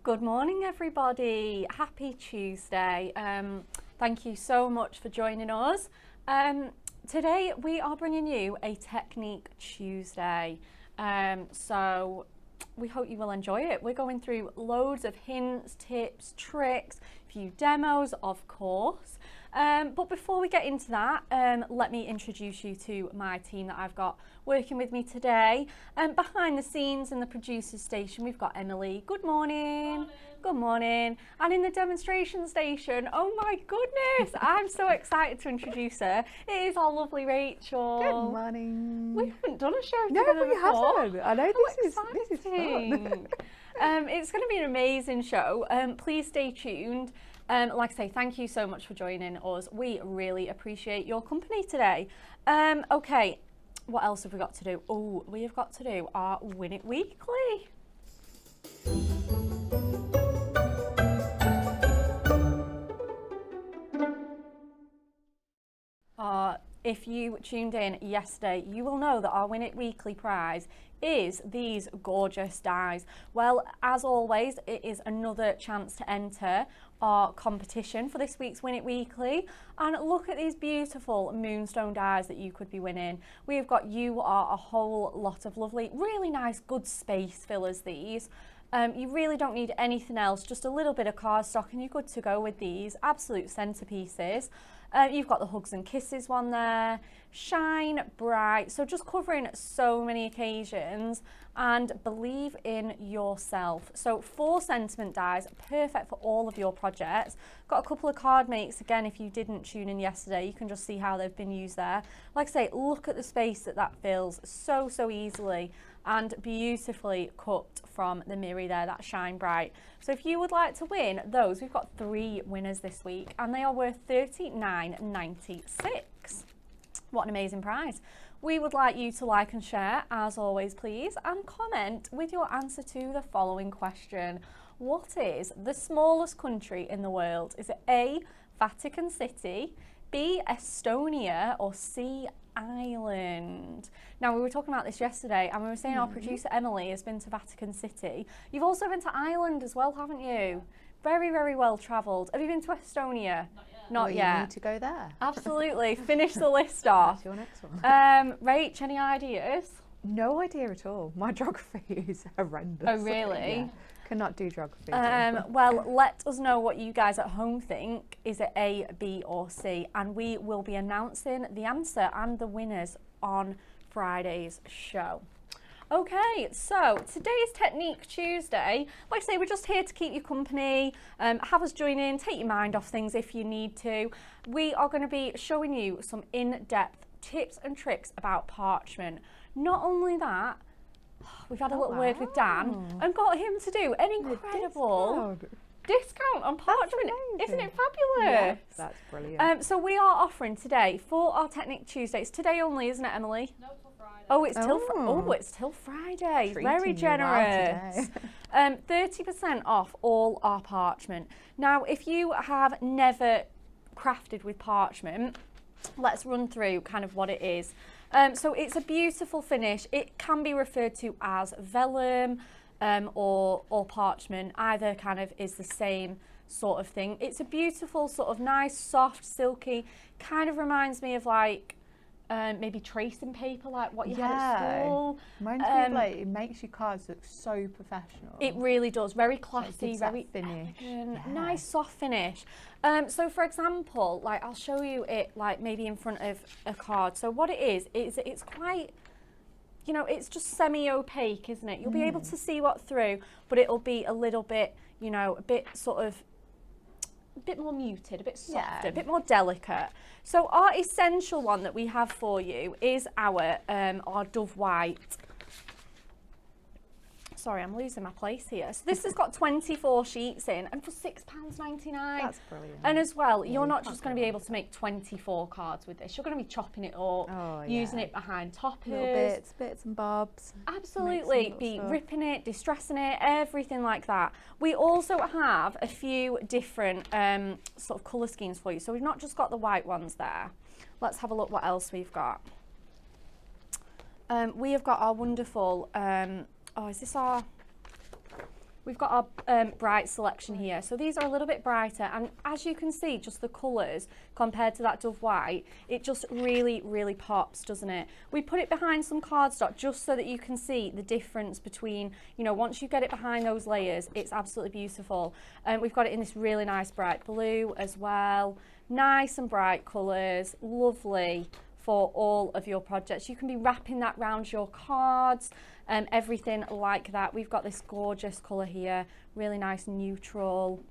Good morning, everybody. Happy Tuesday. Thank you so much for joining us. Today we are bringing you a Technique Tuesday. So we hope you will enjoy it. We're going through loads of hints, tips, tricks, a few demos, of course. But before we get into that, let me introduce you to my team that I've got working with me today. Behind the scenes in the producer's station, we've got Emily. Good morning. Good morning. And in the demonstration station, oh my goodness, I'm so excited to introduce her. It is our lovely Rachel. Good morning. We haven't done a show No, together we before. haven't. I know this is fun. It's going to be an amazing show. Please stay tuned. Like I say, thank you so much for joining us. We really appreciate your company today. Okay, what else have we got to do? Oh, we have got to do our Win It Weekly. If you tuned in yesterday, you will know that our Win It Weekly prize is these gorgeous dies. Well, as always, it is another chance to enter our competition for this week's Win It Weekly. And look at these beautiful moonstone dies that you could be winning. We've got you are a whole lot of lovely, really nice, good space fillers, these. You really don't need anything else, just a little bit of cardstock and you're good to go with these absolute centerpieces. You've got the Hugs and Kisses one there, Shine Bright, so just covering so many occasions, and Believe in Yourself. So 4 sentiment dies, perfect for all of your projects. Got a couple of card makes, again, if you didn't tune in yesterday, you can just see how they've been used there. Like I say, look at the space that fills so easily and beautifully cut from the mirror there, that Shine Bright. So if you would like to win those, we've got 3 winners this week and they are worth $39.96. What an amazing prize. We would like you to like and share, as always, please, and comment with your answer to the following question. What is the smallest country in the world? Is it A, Vatican City, B, Estonia, or C, Ireland? Now, we were talking about this yesterday and we were saying our producer Emily has been to Vatican City. You've also been to Ireland as well, haven't you? Very well travelled. Have you been to Estonia? Not yet. You need to go there. Absolutely. Finish the list off. That's your next one. Rach, any ideas? No idea at all. My geography is horrendous. Oh, really? Yeah. Cannot do geography. Well, let us know what you guys at home think. Is it A, B, or C? And we will be announcing the answer and the winners on Friday's show. Okay, so today's Technique Tuesday, like I say, we're just here to keep you company, have us join in, take your mind off things if you need to. We are going to be showing you some in-depth tips and tricks about Parchment. Not only that, we've had a little word with Dan and got him to do an incredible discount on Parchment. Isn't it fabulous? Yes, that's brilliant. So we are offering today for our Technique Tuesday. It's today only, isn't it, Emily? No, till Friday. Oh, it's till Friday. Treating Very you generous. well 30% off all our Parchment. Now, if you have never crafted with Parchment, let's run through kind of what it is. So it's a beautiful finish. It can be referred to as vellum or Parchment. Either kind of is the same sort of thing. It's a beautiful sort of nice, soft, silky, kind of reminds me of like maybe tracing paper, like what you had at school. Reminds me of like, it makes your cards look so professional. It really does. Very classy, So very finish. nice, soft finish. So for example, like I'll show you it like maybe in front of a card. So what it is it's quite, you know, it's just semi-opaque, isn't it? You'll be able to see what through, but it'll be a little bit, you know, a bit sort of, a bit more muted, a bit softer, a bit more delicate. So our essential one that we have for you is our Dove White. Sorry, I'm losing my place here. So this has got 24 sheets in and for £6.99. That's brilliant. And as well, you're not just going to be able to make 24 cards with this. You're going to be chopping it up, using it behind toppers. Little bits and bobs. Absolutely. Be ripping it, distressing it, everything like that. We also have a few different sort of colour schemes for you. So we've not just got the white ones there. Let's have a look what else we've got. We have got our wonderful... is this our... we've got our bright selection here. So these are a little bit brighter, and as you can see, just the colours compared to that Dove White, it just really, really pops, doesn't it? We put it behind some cardstock just so that you can see the difference between, you know, once you get it behind those layers, it's absolutely beautiful. We've got it in this really nice bright blue as well. Nice and bright colours, lovely for all of your projects. You can be wrapping that around your cards, everything like that. We've got this gorgeous colour here, really nice neutral,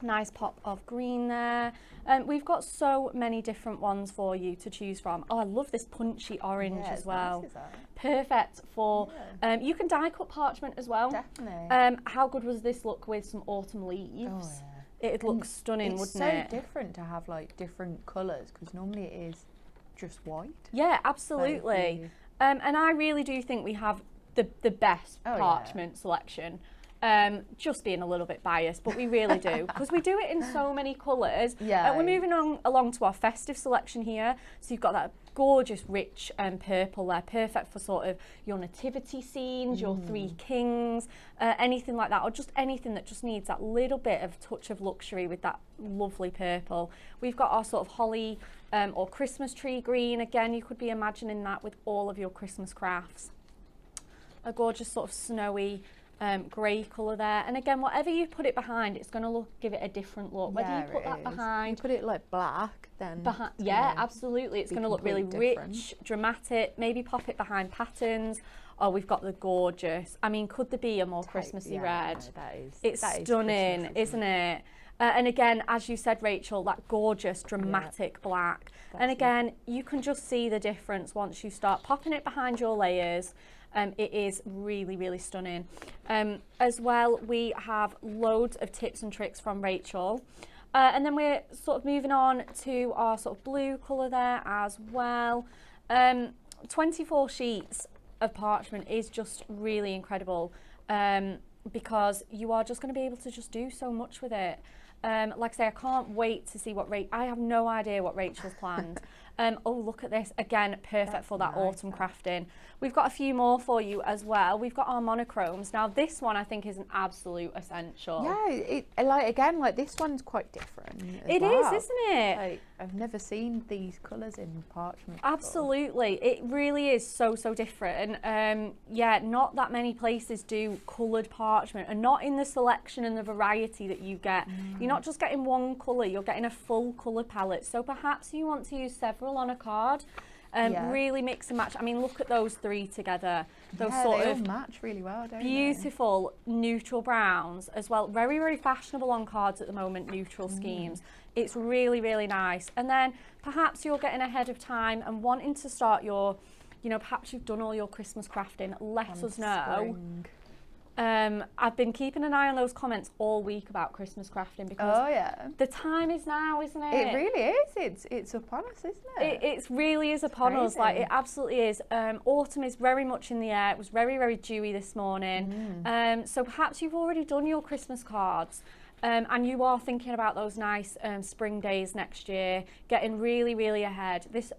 nice pop of green there. We've got so many different ones for you to choose from. Oh, I love this punchy orange as well. Nice, perfect for, you can die cut parchment as well. Definitely. How good was this look with some autumn leaves? Oh, yeah. It'd look stunning, wouldn't it? It's so different to have like different colours, because normally it is just white. Yeah, absolutely. And I really do think we have the best parchment selection. Just being a little bit biased, but we really do, because we do it in so many colours. Yeah. We're moving on along to our festive selection here. So you've got that gorgeous rich purple there, perfect for sort of your nativity scenes, your three kings, anything like that, or just anything that just needs that little bit of touch of luxury with that lovely purple. We've got our sort of holly or Christmas tree green. Again, you could be imagining that with all of your Christmas crafts. A gorgeous sort of snowy grey colour there, and again, whatever you put it behind, it's going to give it a different look. Whether you put that behind, you put it like black, then absolutely, it's going to look really rich, dramatic. Maybe pop it behind patterns. Oh, we've got the gorgeous, I mean, could there be a more Christmassy red? No, it's stunning, isn't it? And again, as you said, Rachel, that gorgeous dramatic black. And again, you can just see the difference once you start popping it behind your layers. It is really, really stunning. As well, we have loads of tips and tricks from Rachael. And then we're sort of moving on to our sort of blue colour there as well. 24 sheets of parchment is just really incredible, because you are just going to be able to just do so much with it. Like I say, I can't wait to see what I have no idea what Rachel's planned. Oh, look at this. Again, perfect for that autumn crafting. We've got a few more for you as well. We've got our monochromes. Now, this one I think is an absolute essential. Yeah, like this one's quite different. It is, isn't it? Like, I've never seen these colours in parchment Absolutely. before. It really is so different. Yeah, not that many places do coloured parchment, and not in the selection and the variety that you get. You're not just getting one colour, you're getting a full colour palette. So perhaps you want to use several on a card. Really mix and match. I mean, look at those three together. Those sort they of all match really well, don't beautiful neutral browns as well. Very fashionable on cards at the moment, neutral schemes. It's really nice. And then perhaps you're getting ahead of time and wanting to start your, you know, perhaps you've done all your Christmas crafting. Let us know. I've been keeping an eye on those comments all week about Christmas crafting, because the time is now, isn't it? It really is. It's upon us, isn't it? It really is upon us. Like, it absolutely is. Autumn is very much in the air. It was very dewy this morning. So perhaps you've already done your Christmas cards. And you are thinking about those nice spring days next year, getting really ahead. This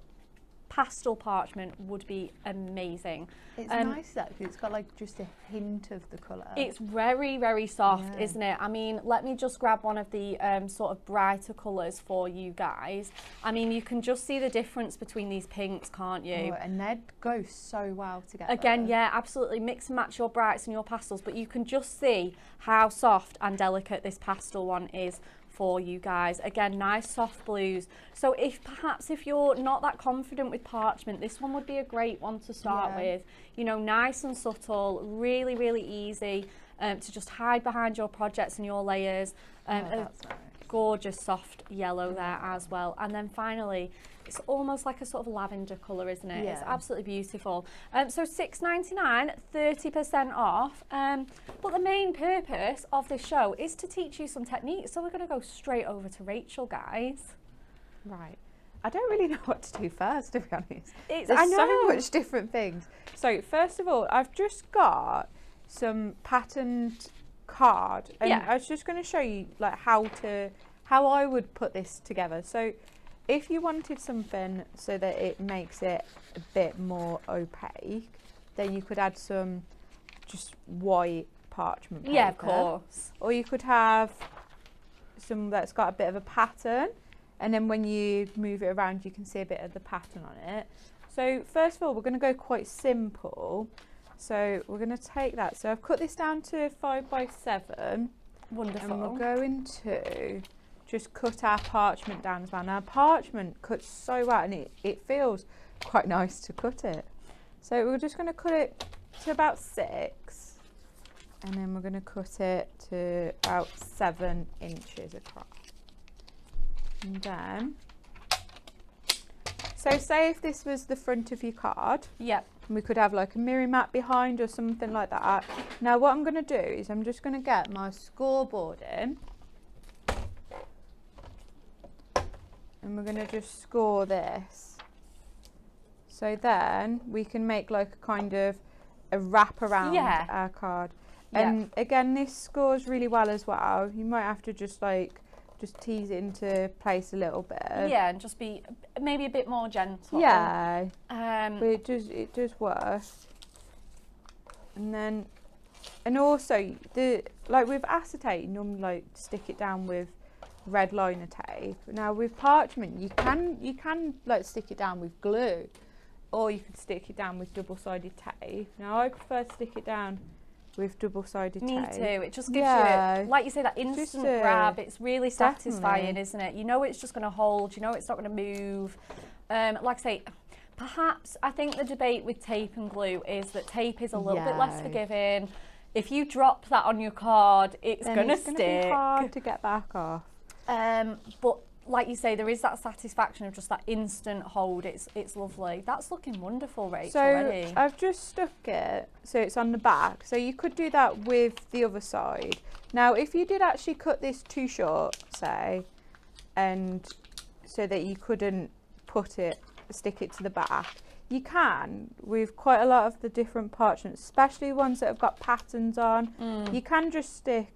pastel parchment would be amazing. It's nice that it's got like just a hint of the colour. It's very soft, isn't it? I mean, let me just grab one of the sort of brighter colours for you guys. I mean, you can just see the difference between these pinks, can't you? Oh, and they'd go so well together. Again, yeah, absolutely. Mix and match your brights and your pastels, but you can just see how soft and delicate this pastel one is for you guys. Again, nice soft blues. So if you're not that confident with parchment, this one would be a great one to start with. You know, nice and subtle, really easy to just hide behind your projects and your layers. That's nice. Gorgeous soft yellow there as well. And then finally, it's almost like a sort of lavender colour, isn't it? It's absolutely beautiful. So $6.99, 30% off. But the main purpose of this show is to teach you some techniques. So we're going to go straight over to Rachel, guys. Right. I don't really know what to do first, to be honest. I There's know. so much different things. So first of all, I've just got some patterned card, and I was just going to show you like how I would put this together. So if you wanted something so that it makes it a bit more opaque, then you could add some just white parchment paper. Yeah, of course. Or you could have some that's got a bit of a pattern, and then when you move it around you can see a bit of the pattern on it. So first of all we're going to go quite simple. So we're going to take that. So I've cut this down to 5 by 7. Wonderful. And we're going to just cut our parchment down as well. Now parchment cuts so well, and it feels quite nice to cut it. So we're just going to cut it to about 6, and then we're going to cut it to about 7 inches across. And then, so say if this was the front of your card, yep, we could have like a mirror mat behind or something like that. Now what I'm going to do is I'm just going to get my scoreboard in, and we're going to just score this. So then we can make like a kind of a wrap around our card. And again, this scores really well as well. You might have to just tease it into place a little bit. Yeah, and just be maybe a bit more gentle. Yeah. But it does work. And also with acetate, you normally stick it down with red liner tape. Now with parchment, you can stick it down with glue, or you could stick it down with double-sided tape. Now I prefer to stick it down with double-sided tape. Me too. It just gives you, like you say, that instant grab. It's really satisfying, isn't it? You know it's just going to hold. You know it's not going to move. Like I say, perhaps I think the debate with tape and glue is that tape is a little bit less forgiving. If you drop that on your card, it's going to stick. It's be hard to get back off. But like you say, there is that satisfaction of just that instant hold. It's lovely. That's looking wonderful, Rach, so already. I've just stuck it so it's on the back. So you could do that with the other side. Now, if you did actually cut this too short, say, and so that you couldn't stick it to the back, you can with quite a lot of the different parchments, especially ones that have got patterns on. You can just stick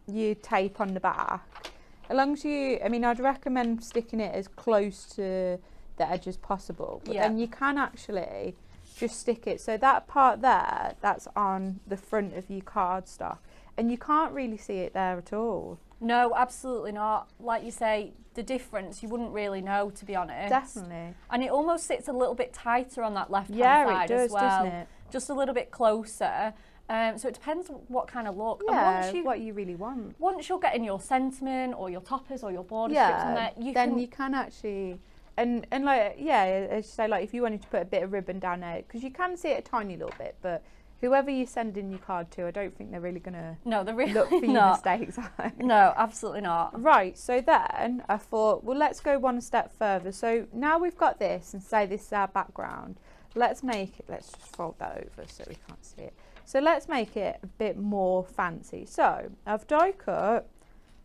your tape on the back. As long as I'd recommend sticking it as close to the edge as possible. But then you can actually just stick it. So that part there, that's on the front of your cardstock. And you can't really see it there at all. No, absolutely not. Like you say, the difference, you wouldn't really know, to be honest. Definitely. And it almost sits a little bit tighter on that left-hand side it does, as well. doesn't it? Just a little bit closer. So it depends what kind of look. Yeah, and what you really want. Once you're getting your sentiment or your toppers or your border strips on there, you can actually, and as you say, like if you wanted to put a bit of ribbon down there, because you can see it a tiny little bit, but whoever you send in your card to, I don't think they're really going to look for your mistakes. No, absolutely not. Right, so then I thought, well, let's go one step further. So now we've got this, and say this is our background. Let's just fold that over so we can't see it. So let's make it a bit more fancy. So I've die cut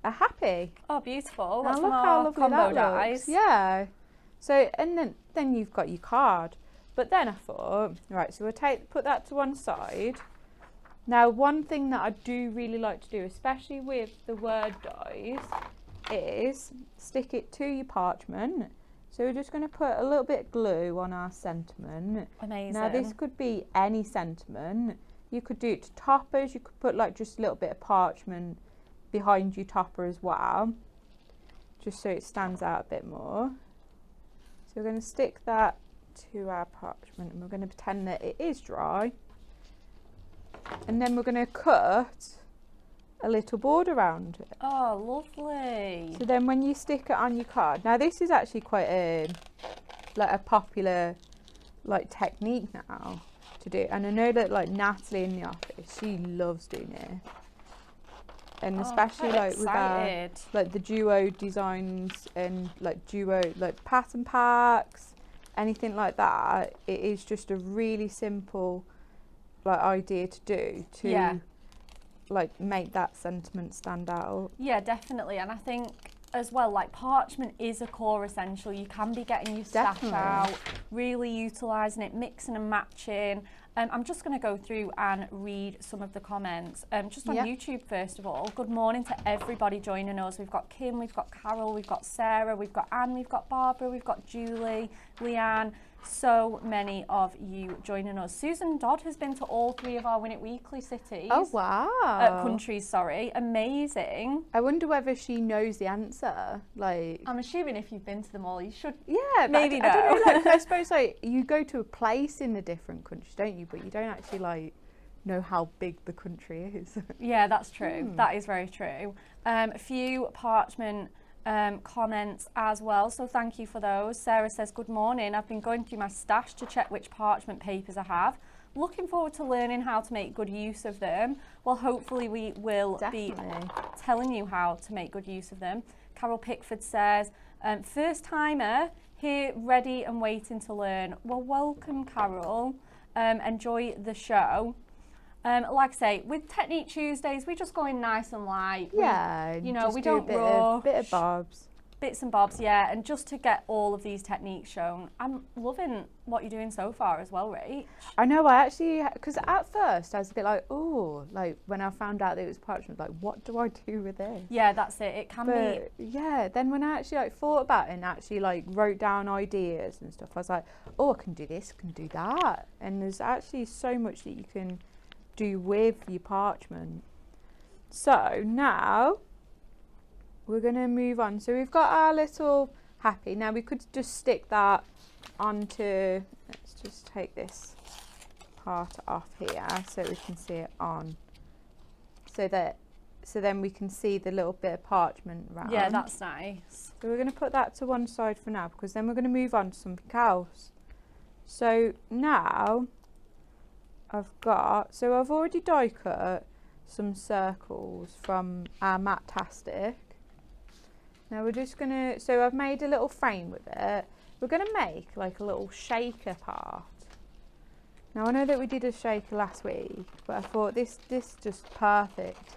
a happy. Oh, beautiful. Now That's look how lovely combo that dies. looks. Yeah. So, and then you've got your card. But then I thought, right, so we'll put that to one side. Now, one thing that I do really like to do, especially with the word dies, is stick it to your parchment. So we're just going to put a little bit of glue on our sentiment. Amazing. Now this could be any sentiment. You could do it to toppers. You could put like just a little bit of parchment behind your topper as well, just so it stands out a bit more. So we're going to stick that to our parchment, and we're going to pretend that it is dry. And then we're going to cut a little board around it. Oh, lovely. So then when you stick it on your card, now this is actually quite a popular technique now to do, and I know that Natalie in the office, she loves doing it, and especially with our the duo designs and duo pattern packs, anything like that. It is just a really simple idea to do to make that sentiment stand out. Yeah, definitely. And I think as well, parchment is a core essential. You can be getting your stash out, really utilising it, mixing and matching. I'm just going to go through and read some of the comments. Just on YouTube, first of all. Good morning to everybody joining us. We've got Kim, we've got Carol, we've got Sarah, we've got Anne, we've got Barbara, we've got Julie, Leanne. So many of you joining us. Susan Dodd has been to all 3 of our Win It Weekly cities. Oh, wow. Countries, sorry. Amazing. I wonder whether she knows the answer. Like, I'm assuming if you've been to them all, you should. Yeah, maybe I don't know. Like, I suppose like you go to a place in a different country, don't you? But you don't actually like know how big the country is. Yeah, that's true. That is very true. A few Parchment comments as well, so thank you for those. Sarah says, good morning, I've been going through my stash to check which Parchment papers I have. Looking forward to learning how to make good use of them. Well, hopefully we will be telling you how to make good use of them. Carol Pickford says, first timer here, ready and waiting to learn. Well, welcome, Carol. Enjoy the show. Like I say, with Technique Tuesdays, we just go in nice and light. Yeah, we don't rush. Bit of bobs. Bits and bobs, yeah. And just to get all of these techniques shown, I'm loving what you're doing so far as well, Rach. I know, I actually, because at first I was a bit like, oh, like when I found out that it was Parchment, like, what do I do with this? Yeah, that's it. It can be. Yeah, then when I actually like thought about it and actually like wrote down ideas and stuff, I was like, oh, I can do this, I can do that. And there's actually so much that you can do with your Parchment. So now we're going to move on. So we've got our little happy. Now we could just stick that onto, let's just take this part off here so we can see it on, so then we can see the little bit of Parchment around. Yeah, that's nice. So we're going to put that to one side for now, because then we're going to move on to something else. So now I've already die cut some circles from our Mattastic. Now we're just gonna, so I've made a little frame with it. We're gonna make like a little shaker part. Now I know that we did a shaker last week, but I thought this just perfect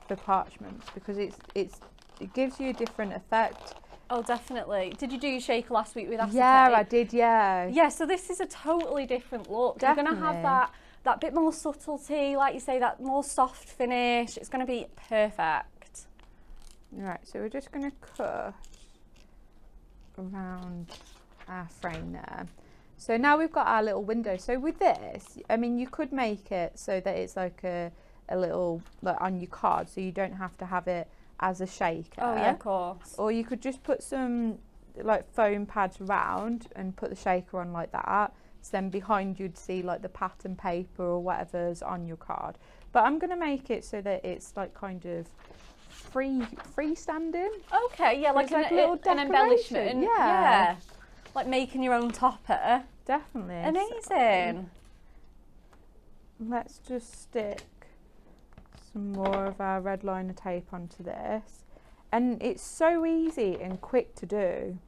for Parchment, because it gives you a different effect. Oh, definitely. Did you do your shaker last week with acetate? Yeah, I did, yeah. Yeah, so this is a totally different look. Definitely. You're going to have that bit more subtlety, like you say, that more soft finish. It's going to be perfect. Right, so we're just going to cut around our frame there. So now we've got our little window. So with this, I mean, you could make it so that it's like a little, like on your card, so you don't have to have it as a shaker. Oh yeah, of course. Or you could just put some like foam pads around and put the shaker on like that. So then behind you'd see like the pattern paper or whatever's on your card. But I'm going to make it so that it's like kind of freestanding. Okay, yeah, like an embellishment. Yeah. Like making your own topper. Definitely. Amazing. Let's just stick some more of our red liner tape onto this. And it's so easy and quick to do.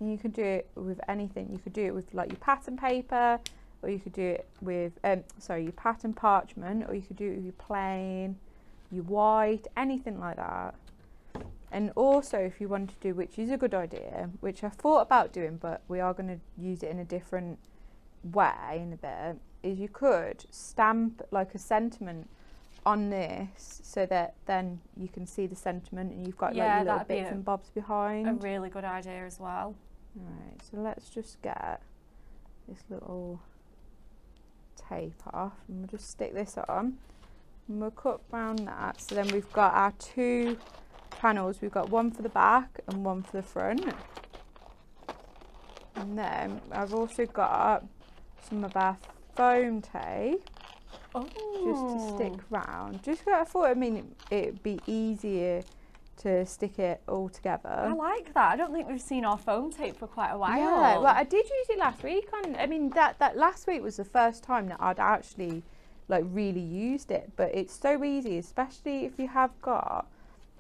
And you can do it with anything. You could do it with like your pattern paper, or you could do it with, your pattern parchment, or you could do it with your plain, your white, anything like that. And also if you want to do, which is a good idea, which I thought about doing, but we are going to use it in a different way in a bit, is you could stamp like a sentiment on this, so that then you can see the sentiment and you've got like your little bits and bobs behind. A really good idea as well. Right, so let's just get this little tape off and we'll just stick this on and we'll cut round that. So then we've got our two panels. We've got one for the back and one for the front. And then I've also got some of our foam tape. Oh. Just to stick round. Just I thought, I mean, it'd be easier to stick it all together. I like that. I don't think we've seen our foam tape for quite a while. Yeah, well, I did use it last week. I mean, that last week was the first time that I'd actually like really used it. But it's so easy, especially if you have got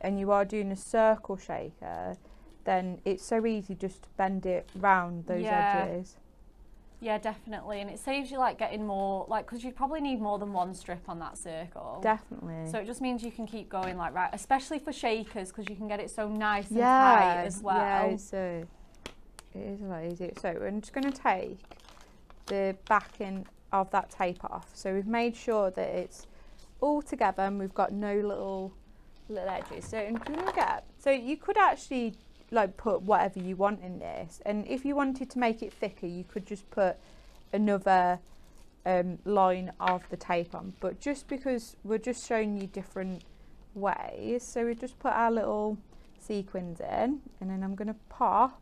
and you are doing a circle shaker, then it's so easy just to bend it round those edges. Yeah, definitely, and it saves you like getting more, like, because you probably need more than one strip on that circle. Definitely. So it just means you can keep going like right, especially for shakers, because you can get it so nice and tight as well. Yeah, so it is a lot easier. So we're just going to take the backing of that tape off. So we've made sure that it's all together and we've got no little edges. So I'm gonna get, so you could actually like put whatever you want in this, and if you wanted to make it thicker you could just put another line of the tape on, but just because we're just showing you different ways, so we just put our little sequins in, and then I'm gonna pop.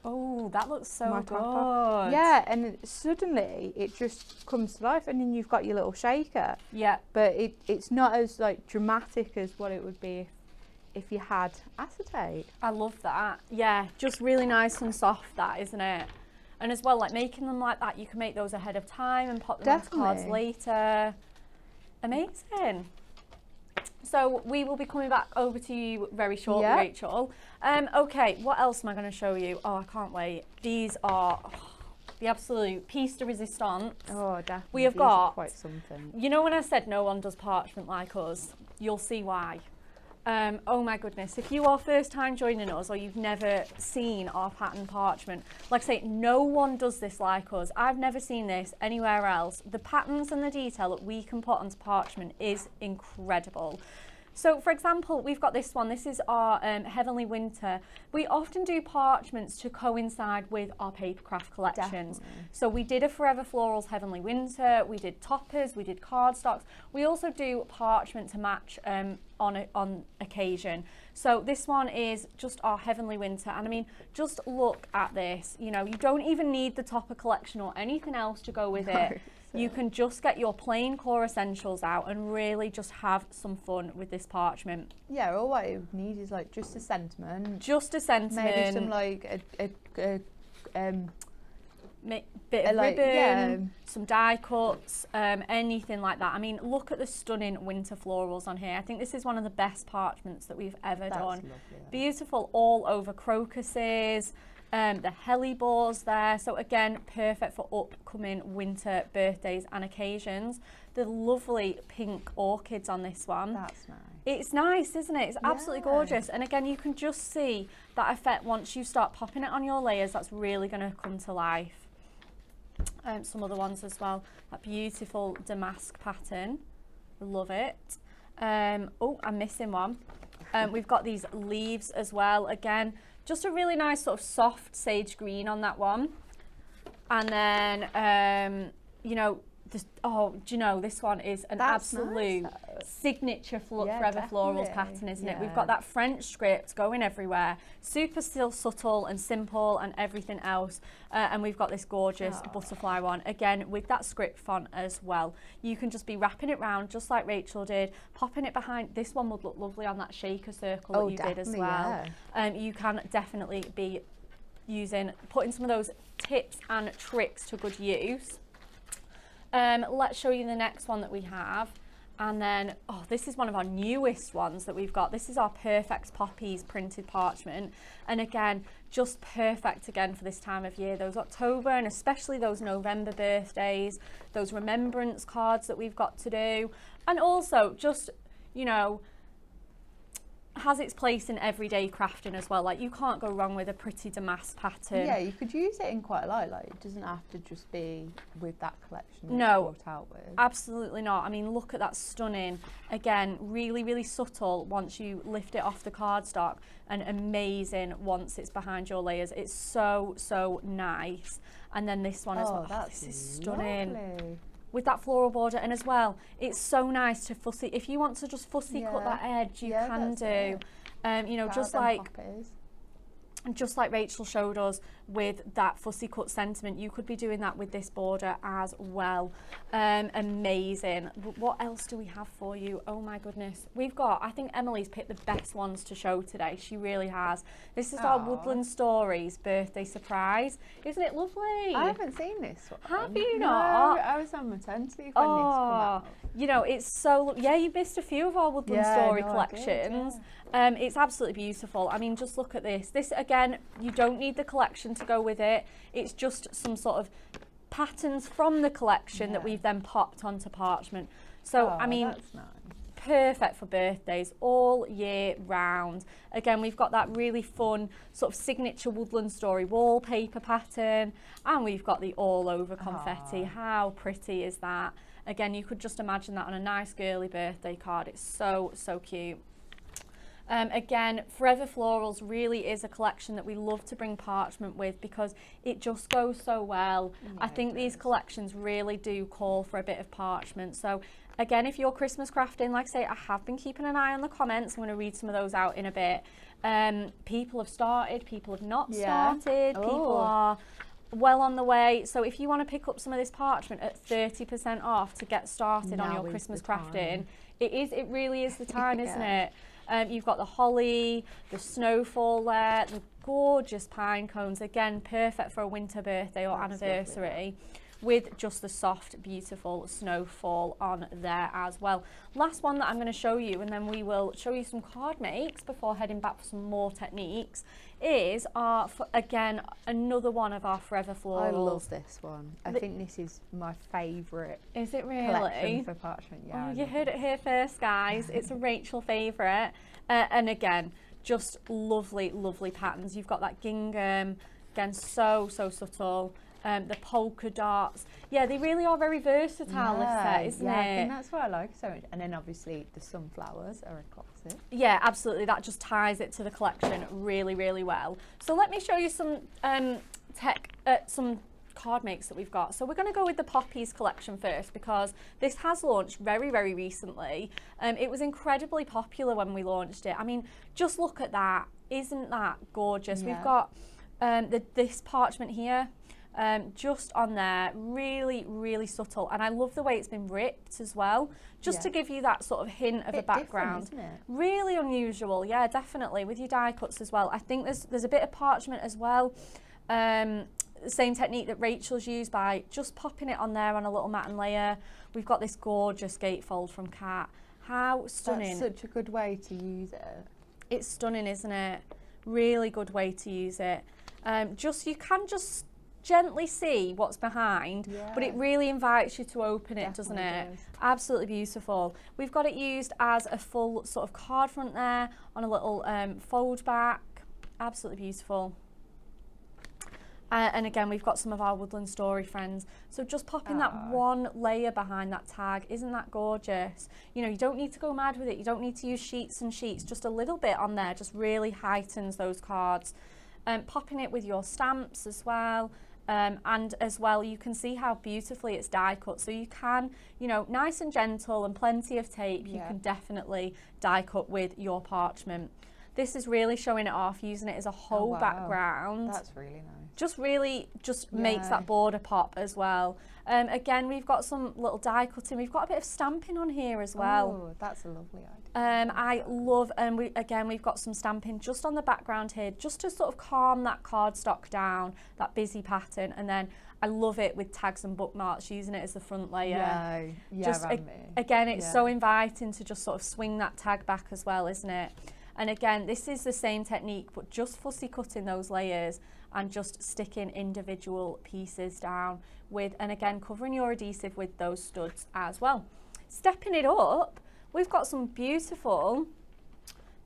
Oh, that looks so good. Yeah, and suddenly it just comes to life, and then you've got your little shaker. Yeah. But it's not as like dramatic as what it would be if you had acetate. I love that. Yeah, just really nice and soft, that, isn't it? And as well, like making them like that, you can make those ahead of time and pop them onto cards later. Amazing. So we will be coming back over to you very shortly, Rachel. Okay, what else am I going to show you? Oh, I can't wait. These are the absolute piece de resistance. Oh, definitely. We have got quite something. You know when I said no one does parchment like us? You'll see why. Oh my goodness, if you are first time joining us or you've never seen our pattern parchment, like I say, no one does this like us. I've never seen this anywhere else. The patterns and the detail that we can put onto parchment is incredible. So for example, we've got this one. This is our Heavenly Winter. We often do parchments to coincide with our papercraft collections. Definitely. So we did a Forever Florals Heavenly Winter, we did toppers, we did cardstocks. We also do parchment to match on occasion. So this one is just our Heavenly Winter, and I mean, just look at this. You know, you don't even need the topper collection or anything else to go with it. You can just get your plain core essentials out and really just have some fun with this parchment. Yeah, all what you need is like just a sentiment. Just a sentiment. Maybe some like bit of ribbon, some die cuts, anything like that. I mean, look at the stunning winter florals on here. I think this is one of the best parchments that we've ever done. Lovely, beautiful all over crocuses. The hellebores there, so again perfect for upcoming winter birthdays and occasions. The lovely pink orchids on this one. That's nice. It's nice, isn't it? It's absolutely gorgeous, and again you can just see that effect once you start popping it on your layers. That's really going to come to life. Some other ones as well, that beautiful damask pattern, love it. Oh, I'm missing one. We've got these leaves as well, again just a really nice sort of soft sage green on that one. And then, you know, this, oh, do you know, this one is an absolute signature Forever Florals pattern, isn't it? We've got that French script going everywhere, super still subtle and simple and everything else. And we've got this gorgeous butterfly one, again, with that script font as well. You can just be wrapping it round just like Rachel did, popping it behind. This one would look lovely on that shaker circle that you did as well. You can definitely be putting some of those tips and tricks to good use. Let's show you the next one that we have, and then this is one of our newest ones that we've got. This is our Perfect Poppies printed parchment, and again just perfect again for this time of year, those October and especially those November birthdays, those remembrance cards that we've got to do, and also just, you know, has its place in everyday crafting as well. Like, you can't go wrong with a pretty damask pattern. Yeah, you could use it in quite a lot. Like, it doesn't have to just be with that collection. No, it's brought out with. Absolutely not. I mean, look at that stunning. Again, really, really subtle once you lift it off the cardstock, and amazing once it's behind your layers. It's so, so nice. And then this one as well. This is stunning. Lovely. With that floral border, and as well, it's so nice to fussy, if you want to just fussy cut that edge, you can do. You know, just like Rachel showed us with that fussy cut sentiment, you could be doing that with this border as well. Amazing. What else do we have for you? Oh my goodness. We've got, I think Emily's picked the best ones to show today. She really has. This is our Woodland Stories birthday surprise. Isn't it lovely? I haven't seen this one. Have you not? No, I was on maternity when this came out. You know, it's so, you missed a few of our Woodland Story collections. It's absolutely beautiful. I mean, just look at this. This, again, you don't need the collection to go with it. It's just some sort of patterns from the collection that we've then popped onto parchment. So, I mean, that's nice. perfect for birthdays all year round. Again, we've got that really fun sort of signature Woodland Story wallpaper pattern, and we've got the all over confetti. How pretty is that? Again, you could just imagine that on a nice girly birthday card. It's so, so cute. Again, Forever Florals really is a collection that we love to bring Parchment with because it just goes so well. I think these collections really do call for a bit of Parchment. So again, if you're Christmas crafting, like I say, I have been keeping an eye on the comments. I'm going to read some of those out in a bit. People have started, people have not started, people are well on the way. So if you want to pick up some of this Parchment at 30% off to get started on your Christmas crafting, it really is the time, isn't it? You've got the holly, the snowfall there, the gorgeous pine cones, again perfect for a winter birthday or anniversary, with just the soft, beautiful snowfall on there as well. Last one that I'm going to show you, and then we will show you some card makes before heading back for some more techniques, is our, again, another one of our Forever Florals. I love this one. I think this is my favourite. Is it really? Collection for Parchment. Yeah. Oh, you heard it here first, guys. It's a Rachael favourite. And again, just lovely, lovely patterns. You've got that gingham, again, so, so subtle. The polka dots. Yeah, they really are very versatile, this set, isn't it? I think that's what I like so much. And then obviously the sunflowers are a classic. Yeah, absolutely. That just ties it to the collection really, really well. So let me show you some some card makes that we've got. So we're going to go with the Poppies collection first because this has launched very, very recently. It was incredibly popular when we launched it. I mean, just look at that. Isn't that gorgeous? We've got this Parchment here. Just on there, really, really subtle, and I love the way it's been ripped as well, just to give you that sort of hint of a background. Isn't it? Really unusual, yeah, definitely, with your die cuts as well. I think there's a bit of Parchment as well, the same technique that Rachel's used by just popping it on there on a little matten layer. We've got this gorgeous gatefold from Kat. How stunning. That's such a good way to use it. It's stunning, isn't it? Really good way to use it. You can just gently see what's behind, but it really invites you to open it, doesn't it? Absolutely beautiful. We've got it used as a full sort of card front there on a little fold back. Absolutely beautiful. And again, we've got some of our Woodland Story friends. So just popping that one layer behind that tag, isn't that gorgeous? You know, you don't need to go mad with it. You don't need to use sheets and sheets. Just a little bit on there just really heightens those cards. Popping it with your stamps as well. And as well, you can see how beautifully it's die cut. So you can, you know, nice and gentle and plenty of tape, you can definitely die cut with your Parchment. This is really showing it off, using it as a whole background. That's really nice. Just really makes that border pop as well. Again, we've got some little die cutting. We've got a bit of stamping on here as well. Oh, that's a lovely idea. I love, and we've got some stamping just on the background here, just to sort of calm that cardstock down, that busy pattern. And then I love it with tags and bookmarks, using it as the front layer. Again, it's so inviting to just sort of swing that tag back as well, isn't it? And again, this is the same technique, but just fussy cutting those layers and just sticking individual pieces down with, and again, covering your adhesive with those studs as well. Stepping it up, we've got some beautiful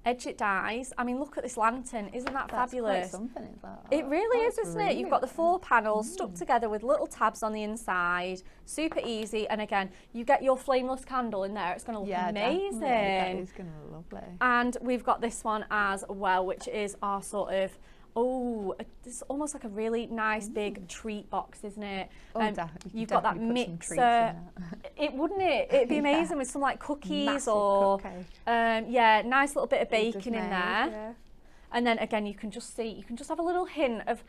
edge-it dies. I mean, look at this lantern. Isn't that fabulous? Quite something, is that? It really is, isn't it? You've got the 4 panels stuck together with little tabs on the inside. Super easy. And again, you get your flameless candle in there. It's going to look amazing. That is going to look lovely. And we've got this one as well, which is our sort of, it's almost like a really nice big treat box, isn't it? You've got that mixer. Wouldn't it? It'd be amazing with some like cookies. Massive or nice little bit of bacon in there. And then again, you can just have a little hint of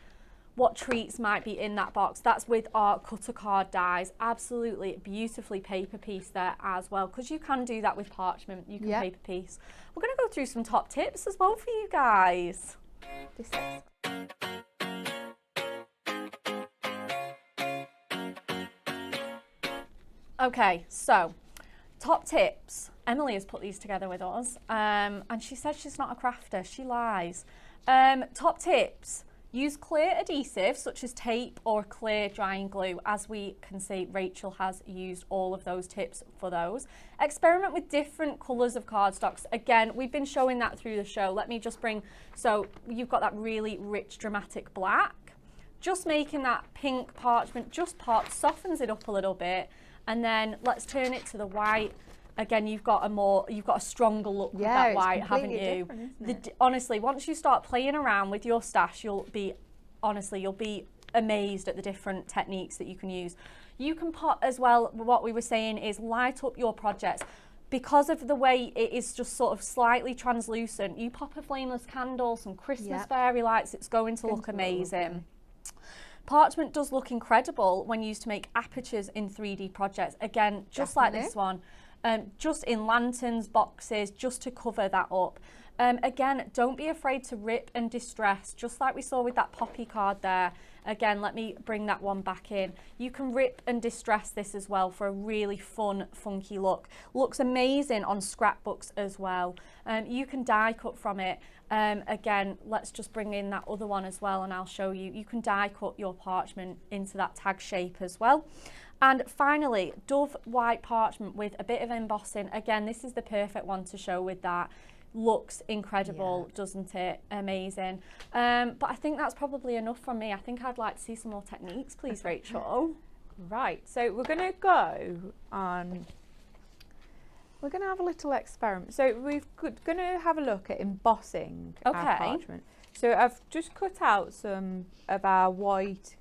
what treats might be in that box. That's with our cutter card dies. Absolutely beautifully paper piece there as well, because you can do that with Parchment. You can paper piece. We're going to go through some top tips as well for you guys. Okay, so top tips. Emily has put these together with us, and she says she's not a crafter. She lies. Top tips. Use clear adhesive such as tape or clear drying glue. As we can see, Rachel has used all of those tips for those. Experiment with different colours of cardstocks. Again, we've been showing that through the show. Let me just bring, so you've got that really rich dramatic black. Just making that pink parchment just pop, softens it up a little bit, and then let's turn it to the white. Again, you've got a stronger look with that white, haven't you? Honestly, once you start playing around with your stash, you'll be amazed at the different techniques that you can use. You can put as well, what we were saying is light up your projects. Because of the way it is just sort of slightly translucent, you pop a flameless candle, some Christmas fairy lights, it's going to look amazing. Parchment does look incredible when used to make apertures in 3D projects. Again, just like this one. Just in lanterns, boxes, just to cover that up. Again, don't be afraid to rip and distress, just like we saw with that poppy card there. Again, let me bring that one back in. You can rip and distress this as well for a really fun, funky look. Looks amazing on scrapbooks as well. You can die cut from it. Again, let's just bring in that other one as well and I'll show you. You can die cut your parchment into that tag shape as well. And finally, Dove white parchment with a bit of embossing. Again, this is the perfect one to show with that. Looks incredible, doesn't it? Amazing. But I think that's probably enough from me. I think I'd like to see some more techniques, please, Rachel. Right, so we're going to go on, we're going to have a little experiment. So we're going to have a look at embossing our parchment. So I've just cut out some of our white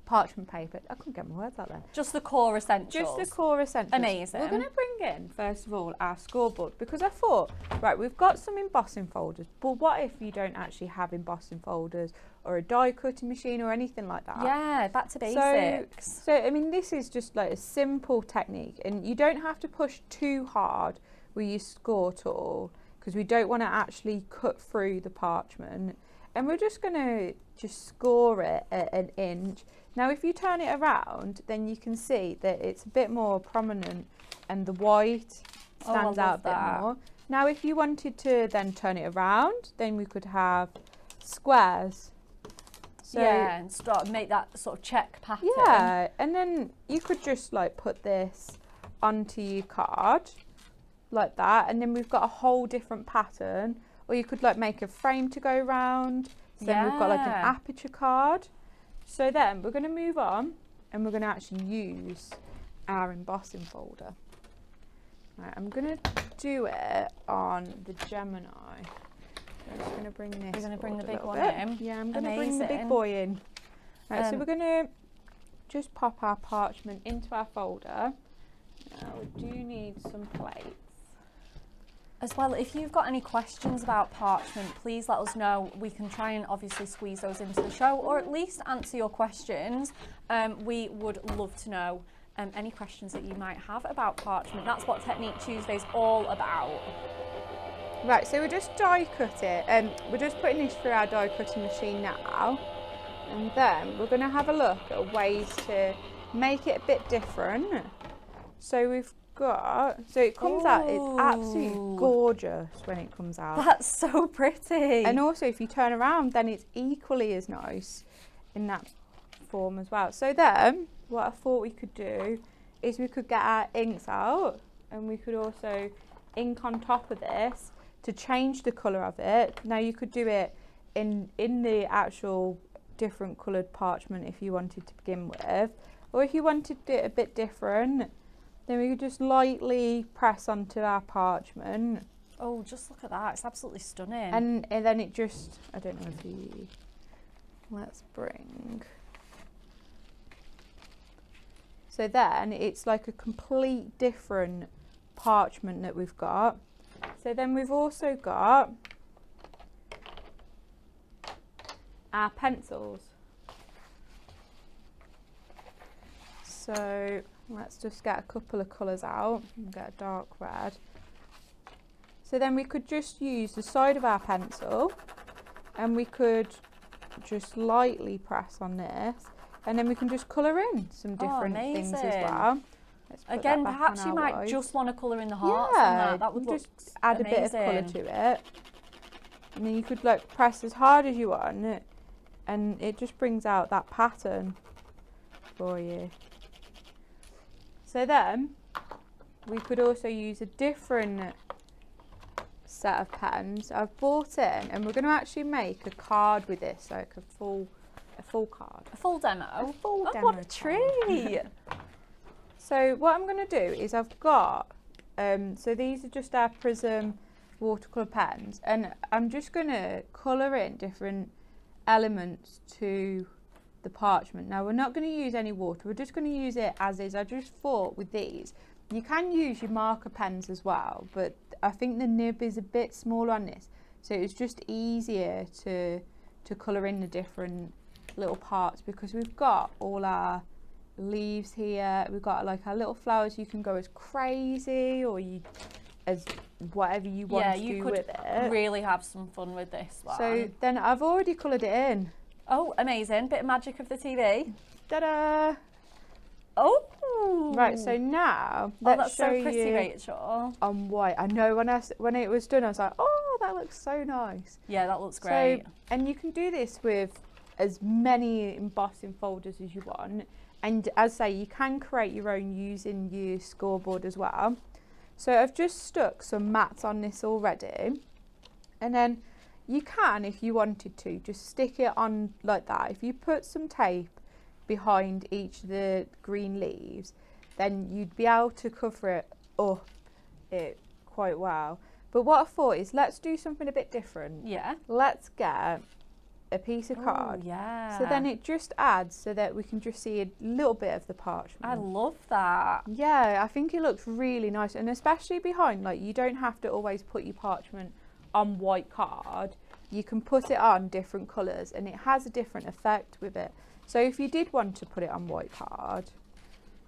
parchment paper. I couldn't get my words out there. Just the core essentials. Just the core essentials. Amazing. We're going to bring in, first of all, our scoreboard, because I thought, right, we've got some embossing folders, but what if you don't actually have embossing folders or a die cutting machine or anything like that? Yeah, back to basics. So I mean, this is just like a simple technique, and you don't have to push too hard with your score tool, because we don't want to actually cut through the parchment. And we're just going to score it at 1 inch. Now, if you turn it around, then you can see that it's a bit more prominent and the white stands out a bit more. Now, if you wanted to then turn it around, then we could have squares. So, yeah, and make that sort of check pattern. Yeah, and then you could just like put this onto your card like that, and then we've got a whole different pattern. Or you could like make a frame to go round. So then we've got like an aperture card. So then we're going to move on and we're going to actually use our embossing folder. Right, I'm going to do it on the Gemini. So I'm just going to bring this. We're going to bring the big one in. Yeah, I'm going to bring the big boy in. Right, so we're going to just pop our parchment into our folder. Now we do need some plates. As well, if you've got any questions about parchment, please let us know. We can try and obviously squeeze those into the show, or at least answer your questions. We would love to know any questions that you might have about parchment. That's what Technique Tuesday's all about. Right, so we're just die cut it, and we're just putting this through our die cutting machine now, and then we're going to have a look at ways to make it a bit different. So we've got, so it comes out, it's absolutely gorgeous when it comes out. That's so pretty. And also if you turn around, then it's equally as nice in that form as well. So then what I thought we could do is we could get our inks out, and we could also ink on top of this to change the colour of it. Now you could do it in the actual different coloured parchment if you wanted to begin with, or if you wanted it a bit different, then we could just lightly press onto our parchment. Oh, just look at that. It's absolutely stunning. And then it just, I don't know if you, let's bring. So then it's like a complete different parchment that we've got. So then we've also got our pencils. So let's just get a couple of colours out and get a dark red. So then we could just use the side of our pencil, and we could just lightly press on this, and then we can just colour in some different things as well. Again, perhaps you might just want to colour in the hearts on that. That would look just add amazing. A bit of colour to it. And then you could like press as hard as you want, and it just brings out that pattern for you. So then we could also use a different set of pens I've bought in, and we're going to actually make a card with this, like a full card. A full demo? A full demo. What a treat! So what I'm going to do is I've got, so these are just our Prism watercolour pens, and I'm just going to colour in different elements to the parchment. Now we're not going to use any water, we're just going to use it as is. I just thought with these, you can use your marker pens as well, but I think the nib is a bit smaller on this, so it's just easier to colour in the different little parts, because we've got all our leaves here, we've got like our little flowers. You can go as crazy or as whatever you want to do with it. Yeah, you could really have some fun with this one. So then I've already coloured it in. Oh, amazing. Bit of magic of the TV. Ta-da! Oh! Right, so now let's show so pretty, you Rachel. On white. I know when it was done, I was like, oh, that looks so nice. Yeah, that looks great. So, and you can do this with as many embossing folders as you want. And as I say, you can create your own using your scoreboard as well. So I've just stuck some mats on this already. And then you can, if you wanted to, just stick it on like that. If you put some tape behind each of the green leaves, then you'd be able to cover it up quite well. But what I thought is, let's do something a bit different. Yeah. Let's get a piece of card. Yeah. So then it just adds so that we can just see a little bit of the parchment. I love that. Yeah, I think it looks really nice, and especially behind, like, you don't have to always put your parchment on white card. You can put it on different colours, and it has a different effect with it. So if you did want to put it on white card,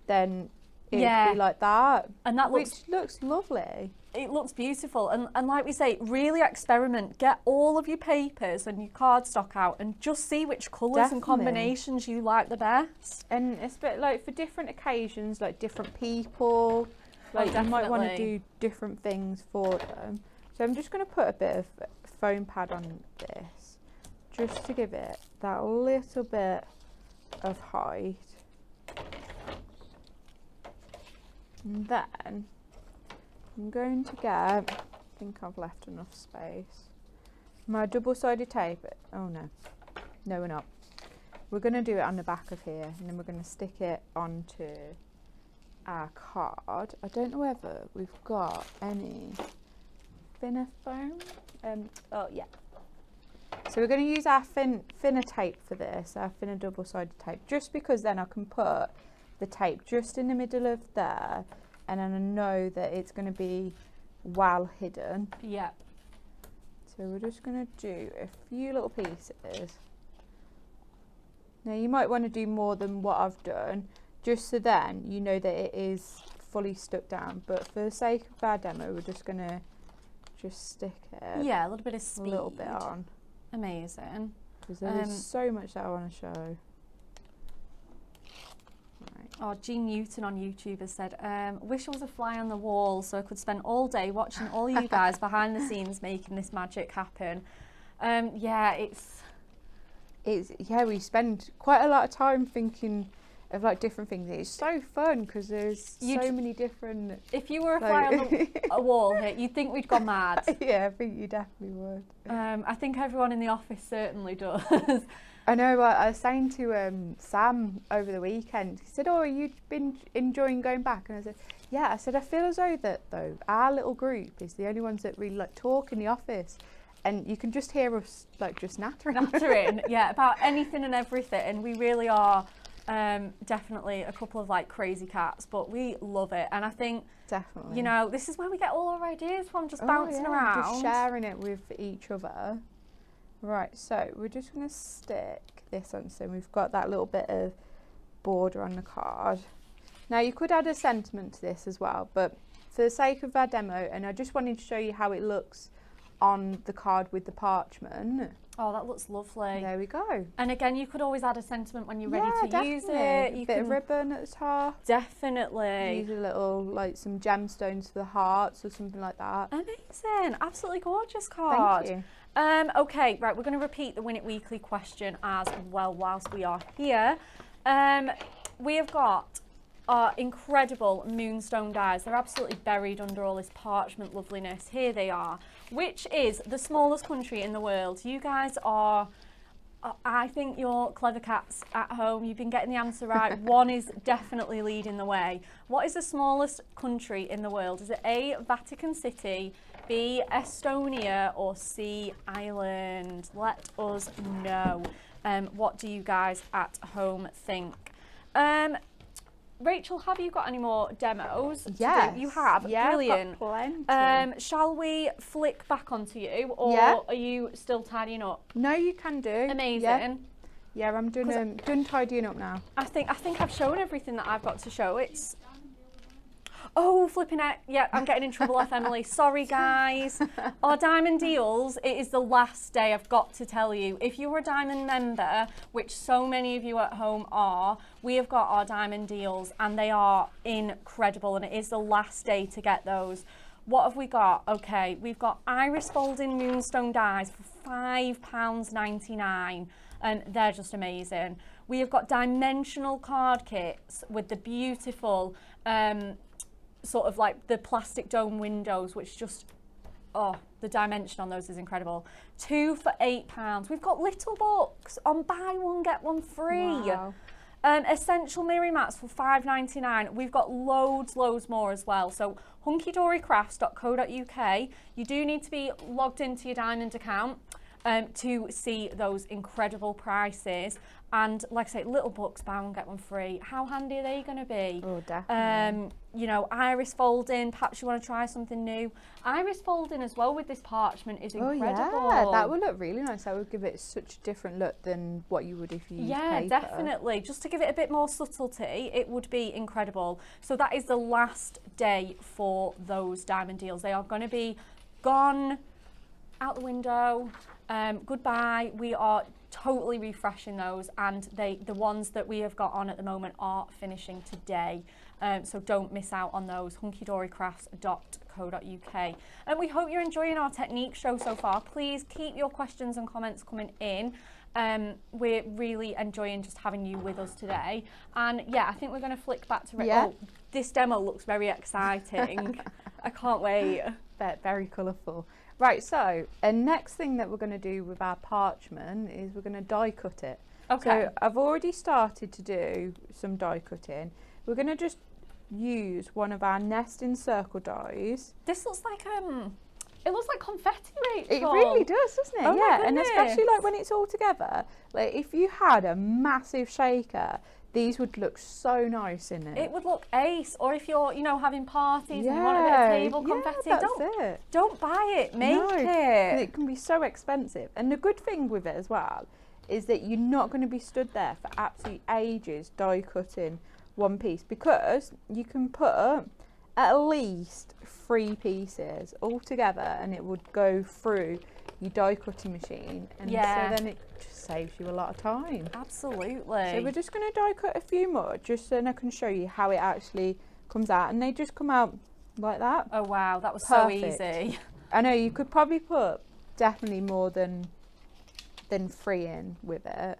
then it'd be like that, and that which looks lovely. It looks beautiful, and like we say, really experiment. Get all of your papers and your cardstock out and just see which colours and combinations you like the best. And it's a bit like for different occasions, like different people, like you might want to do different things for them. So I'm just going to put a bit of foam pad on this just to give it that little bit of height. And then I'm going to get, I think I've left enough space, my double-sided tape. Oh no, we're not. We're going to do it on the back of here, and then we're going to stick it onto our card. I don't know whether we've got any thinner foam. Oh yeah. So we're going to use our thinner tape for this, our thinner double-sided tape, just because then I can put the tape just in the middle of there, and then I know that it's going to be well hidden. Yeah. So we're just going to do a few little pieces. Now you might want to do more than what I've done, just so then you know that it is fully stuck down. But for the sake of our demo, we're just going to just stick it. Yeah, a little bit of speed. A little bit on. Amazing. Because there is so much that I want to show. Oh, Jean Newton on YouTube has said, wish I was a fly on the wall so I could spend all day watching all you guys behind the scenes making this magic happen. Yeah, we spend quite a lot of time thinking of like different things. It's so fun because there's so many different. If you were a fly on a wall here, you'd think we'd gone mad. Yeah, I think you definitely would. I think everyone in the office certainly does. I know, I was saying to Sam over the weekend, he said, oh, you've been enjoying going back? And I said, yeah. I said, I feel as though our little group is the only ones that really like talk in the office, and you can just hear us like just nattering. Yeah, about anything and everything, and we really are definitely a couple of like crazy cats, but we love it. And I think definitely, you know, this is where we get all our ideas from, just bouncing around, just sharing it with each other. Right, so we're just going to stick this on, so we've got that little bit of border on the card. Now you could add a sentiment to this as well, but for the sake of our demo, and I just wanted to show you how it looks on the card with the parchment. Oh, that looks lovely. There we go. And again, you could always add a sentiment when you're ready to use it. You bit of ribbon at the top. Definitely. Use a little, like some gemstones for the hearts or something like that. Amazing. Absolutely gorgeous card. Thank you. Okay, right, we're going to repeat the Win It Weekly question as well whilst we are here. We have got our incredible moonstone dies. They're absolutely buried under all this parchment loveliness. Here they are. Which is the smallest country in the world? You guys are, I think you're clever cats at home. You've been getting the answer right. One is definitely leading the way. What is the smallest country in the world? Is it A, Vatican City, B, Estonia, or C, Ireland? Let us know. What do you guys at home think? Rachel, have you got any more demos? Yes. You have? Yeah, brilliant. I've got plenty. Shall we flick back onto you, or are you still tidying up? No, you can do. Amazing. Yeah, I'm done tidying up now. I think I've shown everything that I've got to show. It's oh, flipping out. Yeah, I'm getting in trouble off Emily. Sorry, guys. Our diamond deals, it is the last day, I've got to tell you. If you were a diamond member, which so many of you at home are, we have got our diamond deals and they are incredible, and it is the last day to get those. What have we got? Okay, we've got iris folding moonstone dies for £5.99, and they're just amazing. We have got dimensional card kits with the beautiful sort of like the plastic dome windows, which just, oh, the dimension on those is incredible. 2 for £8. We've got little books on buy one get one free. Wow. Essential mirror mats for £5.99. We've got loads more as well. So hunkydorycrafts.co.uk. You do need to be logged into your diamond account to see those incredible prices. And like I say, little books, buy one get one free. How handy are they going to be? Oh, definitely. You know, iris folding, perhaps you want to try something new. Iris folding as well with this parchment is incredible. Oh yeah, that would look really nice. That would give it such a different look than what you would if you used paper. Definitely. Just to give it a bit more subtlety, it would be incredible. So that is the last day for those diamond deals. They are going to be gone, out the window. Goodbye. We are totally refreshing those, and the ones that we have got on at the moment are finishing today. So don't miss out on those. hunkydorycrafts.co.uk. And we hope you're enjoying our technique show so far. Please keep your questions and comments coming in. We're really enjoying just having you with us today. And yeah, I think we're going to flick back to oh, this demo looks very exciting. I can't wait. Very colourful. Right, so next thing that we're going to do with our parchment is we're going to die cut it. Okay. So I've already started to do some die cutting. We're going to just use one of our nesting circle dies. This looks like it looks like confetti, Rachel. It really does, doesn't it? Oh yeah, and especially like when it's all together. Like if you had a massive shaker, these would look so nice in it. It would look ace. Or if you're, you know, having parties and you want a bit of table confetti, don't buy it, make it. It can be so expensive. And the good thing with it as well is that you're not going to be stood there for absolute ages die cutting one piece, because you can put at least 3 pieces all together and it would go through your die cutting machine, and so then it just saves you a lot of time. Absolutely. So we're just going to die cut a few more just so I can show you how it actually comes out, and they just come out like that. Oh wow, that was perfect. So easy. I know you could probably put definitely more than 3 in with it,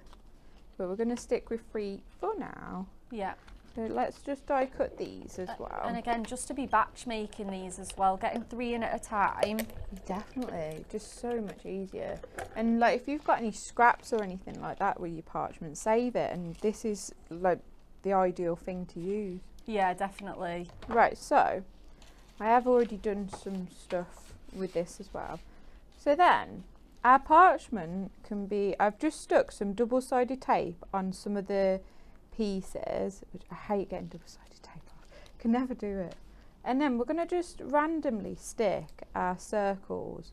but we're going to stick with 3 for now. Yeah. So let's just die cut these as well. And again, just to be batch making these as well, getting 3 in at a time. Definitely, just so much easier. And like if you've got any scraps or anything like that with your parchment, save it, and this is like the ideal thing to use. Yeah, definitely. Right, so I have already done some stuff with this as well. So then our parchment can be, I've just stuck some double-sided tape on some of the pieces, which I hate getting double-sided tape off, can never do it. And then we're going to just randomly stick our circles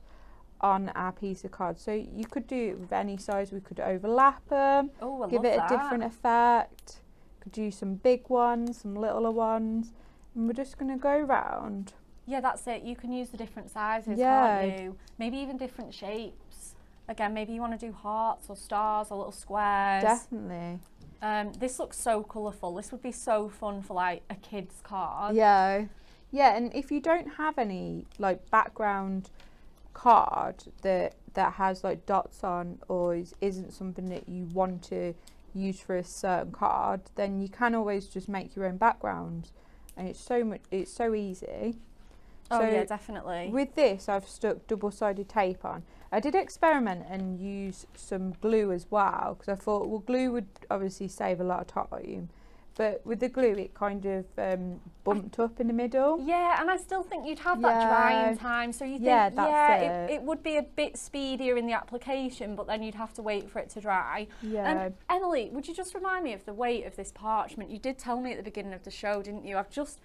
on our piece of card. So you could do it with any size. We could overlap them, give it a different effect. Could do some big ones, some littler ones, and we're just going to go round. Yeah, that's it. You can use the different sizes, can't you? Maybe even different shapes. Again, maybe you want to do hearts or stars or little squares. Definitely. This looks so colourful. This would be so fun for like a kid's card. Yeah, and if you don't have any like background card that has like dots on, or isn't something that you want to use for a certain card, then you can always just make your own backgrounds, and it's so easy. Oh So yeah, definitely. with this, I've stuck double-sided tape on. I did experiment and use some glue as well, because I thought, well, glue would obviously save a lot of time, but with the glue it kind of bumped up in the middle. Yeah, and I still think you'd have that drying time, so you think, it would be a bit speedier in the application, but then you'd have to wait for it to dry. Yeah. Emily, would you just remind me of the weight of this parchment? You did tell me at the beginning of the show, didn't you? I've just,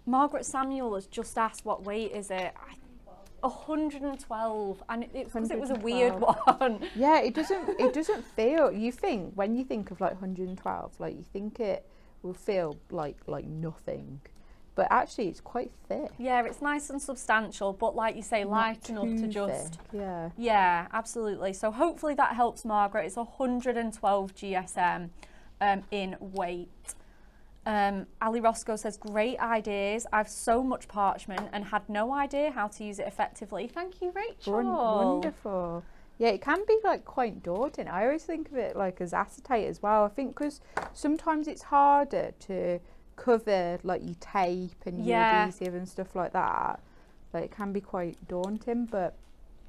Margaret Samuel has just asked what weight is it. 112, and it's because it was a weird one. Yeah, it doesn't feel, you think, when you think of like 112, like you think it will feel like nothing, but actually it's quite thick. Yeah, it's nice and substantial, but like you say, light enough to just thick. Yeah, absolutely. So hopefully that helps Margaret. It's 112 GSM in weight. Ali Roscoe says, great ideas. I've so much parchment and had no idea how to use it effectively. Thank you, Rachel. Wonderful. Yeah, it can be like quite daunting. I always think of it like as acetate as well. I think because sometimes it's harder to cover like your tape and your adhesive and stuff like that. Like it can be quite daunting, but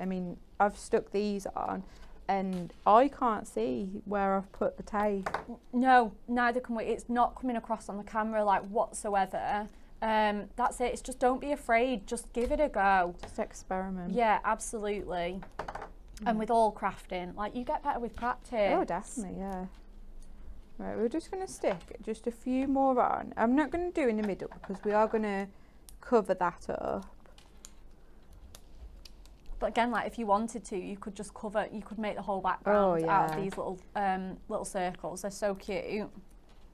I mean, I've stuck these on and I can't see where I've put the tape. No, neither can we. It's not coming across on the camera like whatsoever. That's it. It's just, don't be afraid. Just give it a go. Just experiment. Yeah, absolutely. And with all crafting, like you get better with practice. Oh, definitely, yeah. Right, we're just going to stick just a few more on. I'm not going to do in the middle because we are going to cover that up. But again, like if you wanted to, you could just cover, you could make the whole background out of these little circles. They're so cute. It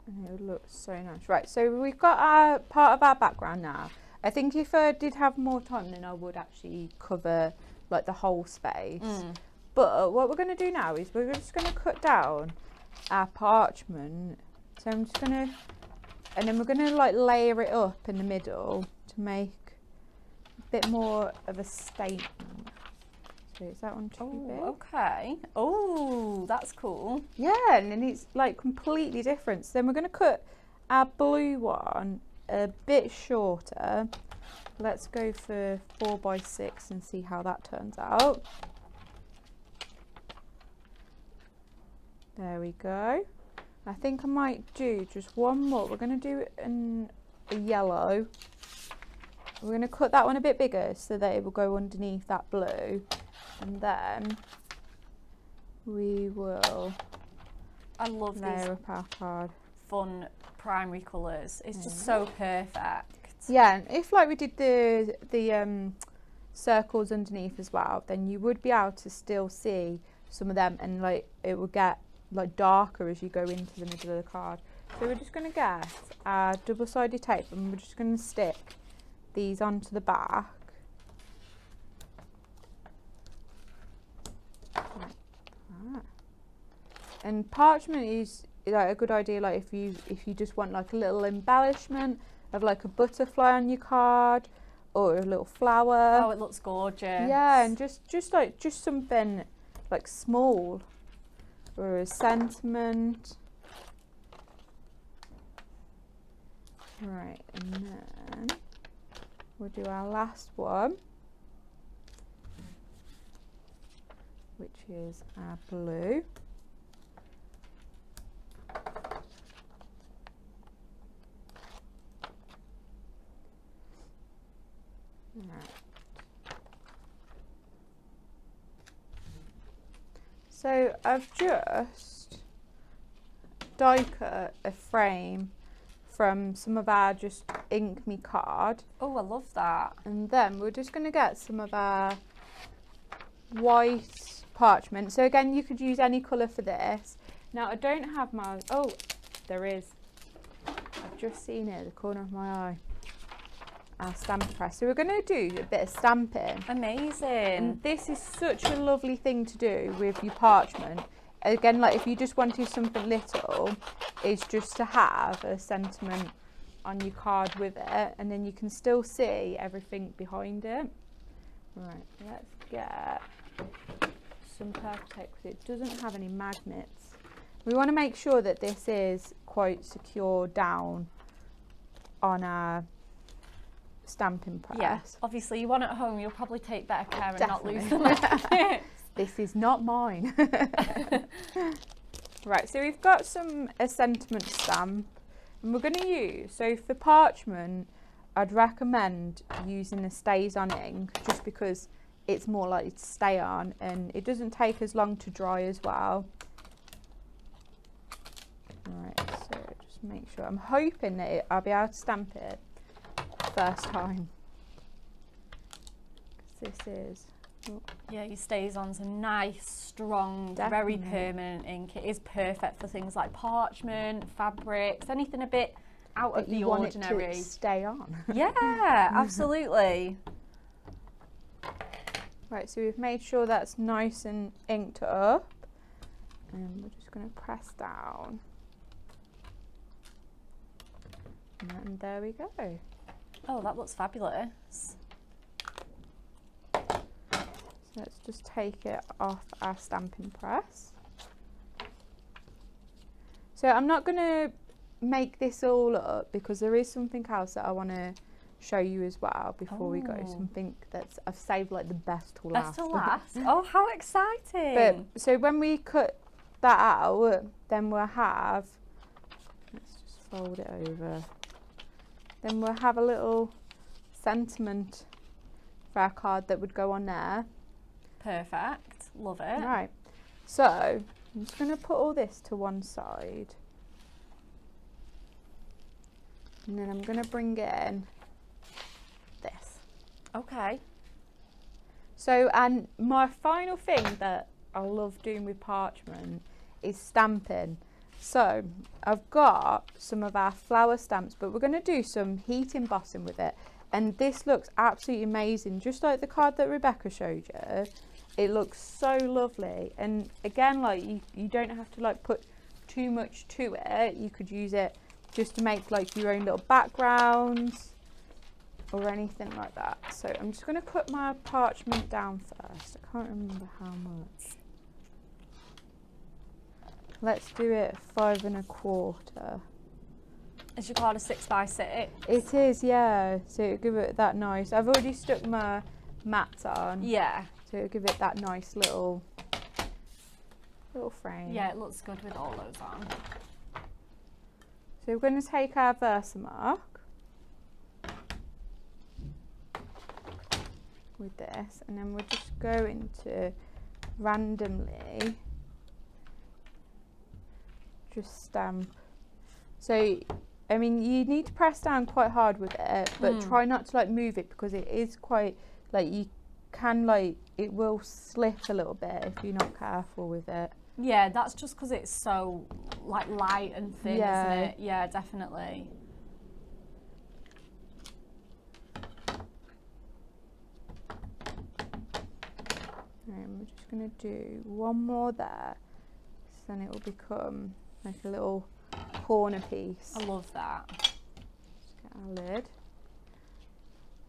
would look so nice. Right, so we've got our part of our background now. I think if I did have more time, then I would actually cover like the whole space. But what we're going to do now is we're just going to cut down our parchment. So I'm just going to, and then we're going to like layer it up in the middle to make a bit more of a statement. So is that one too big? Okay. Oh, that's cool. Yeah, and then it's like completely different. So then we're going to cut our blue one a bit shorter. Let's go for 4x6 and see how that turns out. There we go. I think I might do just one more. We're going to do it in a yellow. We're going to cut that one a bit bigger so that it will go underneath that blue. And then we will layer up our card. Fun primary colours. It's just so perfect. Yeah, and if like we did the circles underneath as well, then you would be able to still see some of them, and like it would get like darker as you go into the middle of the card. So we're just going to get our double-sided tape and we're just going to stick these onto the back. Like that. And parchment is like a good idea, like if you just want like a little embellishment of like a butterfly on your card or a little flower. Oh, it looks gorgeous. Yeah, and just something like small or a sentiment. Right, and then we'll do our last one, which is our blue. Right. So I've just die cut a frame from some of our just Ink Me card. Oh, I love that. And then we're just going to get some of our white parchment. So again, you could use any colour for this. Now I don't have my, oh, there is. I've just seen it at the corner of my eye. Our stamp press. So we're going to do a bit of stamping. Amazing. And this is such a lovely thing to do with your parchment. Again, like if you just wanted something little, is just to have a sentiment on your card with it, and then you can still see everything behind it. Right, let's get some purple tape because it doesn't have any magnets. We want to make sure that this is quite secure down on our stamping press. Yes, obviously you want it at home, you'll probably take better care and not lose the Definitely. magnets. This is not mine. Right, so we've got a sentiment stamp and we're going to use, so for parchment, I'd recommend using the stays on ink just because it's more likely to stay on and it doesn't take as long to dry as well. Right, so just make sure, I'm hoping that I'll be able to stamp it first time. This is, yeah, your StazOn's a nice, strong, Definitely. very permanent ink. It is perfect for things like parchment, fabrics, anything a bit out of the ordinary. Want it to stay on. Yeah, absolutely. Right, so we've made sure that's nice and inked up, and we're just going to press down. And there we go. Oh, that looks fabulous. So let's just take it off our stamping press. So I'm not going to make this all up because there is something else that I want to show you as well before we go. Something that's I've saved like the best till last. Best till last. Oh, how exciting! But so when we cut that out, then we'll have. Let's just fold it over. Then we'll have a little sentiment for our card that would go on there. Perfect. Love it. Right. So I'm just going to put all this to one side. And then I'm going to bring in this. Okay. So, and my final thing that I love doing with parchment is stamping. So I've got some of our flower stamps, but we're going to do some heat embossing with it. And this looks absolutely amazing, just like the card that Rebekah showed you. It looks so lovely. And again, like you don't have to like put too much to it. You could use it just to make like your own little backgrounds or anything like that. So I'm just going to put my parchment down first. I can't remember how much. Let's do it 5 1/4. Is your card a 6x6? It is, yeah. So it'll give it that nice. I've already stuck my mats on. Yeah. So it'll give it that nice little frame. Yeah, it looks good with all those on. So we're going to take our Versamark with this, and then we're just going to randomly just stamp. So I mean, you need to press down quite hard with it, but try not to like move it because it is quite like you can like it will slip a little bit if you're not careful with it. Yeah, that's just because it's so like light and thin, isn't it? Yeah, definitely. And we're just going to do one more there, so then it will become like a little corner piece. I love that. Just get our lid.